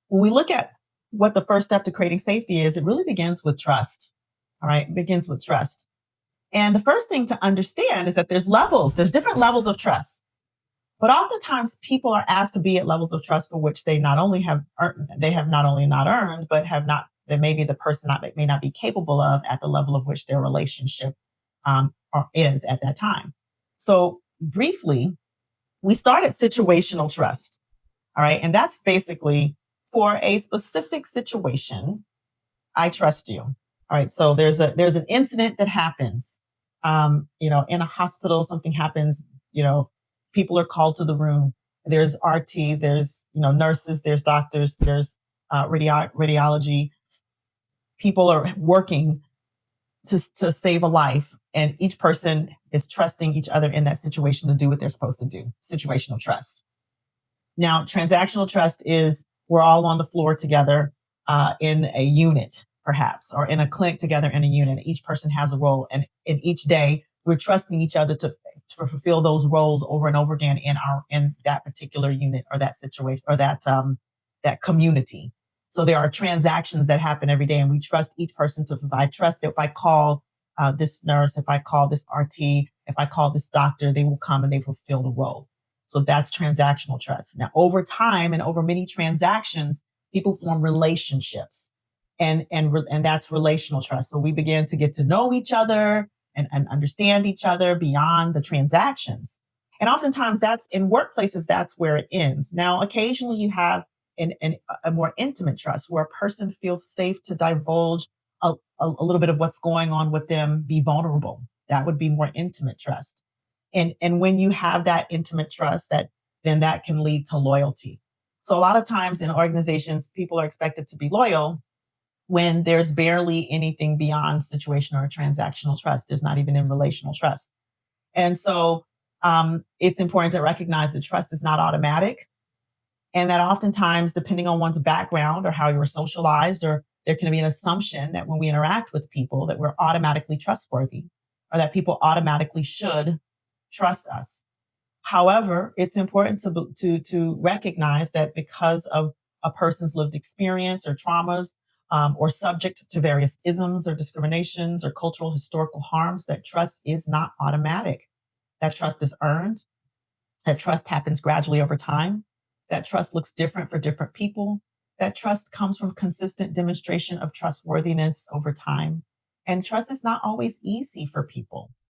When we look at what the first step to creating safety is, it really begins with trust. All right. It begins with trust. And the first thing to understand is that there's different levels of trust. But oftentimes people are asked to be at levels of trust for which they not only have earned, they have not only not earned, but have not, that maybe the person may not be capable of at the level of which their relationship is at that time. So briefly, we start at situational trust. All right. And that's basically for a specific situation, I trust you. All right. So there's an incident that happens. In a hospital, something happens, people are called to the room. There's RT, there's, nurses, there's doctors, there's radiology. People are working to save a life. And each person is trusting each other in that situation to do what they're supposed to do. Situational trust. Now, transactional trust is we're all on the floor together in a unit, perhaps, or in a clinic together in a unit. Each person has a role, and in each day, we're trusting each other to fulfill those roles over and over again in that particular unit or that situation or that community. So there are transactions that happen every day, and we trust each person to provide trust that if I call this nurse, if I call this RT, if I call this doctor, they will come and they fulfill the role. So that's transactional trust. Now, over time and over many transactions, people form relationships, and that's relational trust. So we begin to get to know each other and understand each other beyond the transactions. And oftentimes, that's in workplaces. That's where it ends. Now, occasionally, you have a more intimate trust where a person feels safe to divulge a little bit of what's going on with them, be vulnerable. That would be more intimate trust. And when you have that intimate trust, then that can lead to loyalty. So a lot of times in organizations, people are expected to be loyal when there's barely anything beyond situational or transactional trust. There's not even in relational trust. And so it's important to recognize that trust is not automatic, and that oftentimes, depending on one's background or how you were socialized, or there can be an assumption that when we interact with people that we're automatically trustworthy or that people automatically should trust us. However, it's important to recognize that because of a person's lived experience or traumas, or subject to various isms or discriminations or cultural historical harms, that trust is not automatic. That trust is earned. That trust happens gradually over time. That trust looks different for different people. That trust comes from consistent demonstration of trustworthiness over time. And trust is not always easy for people.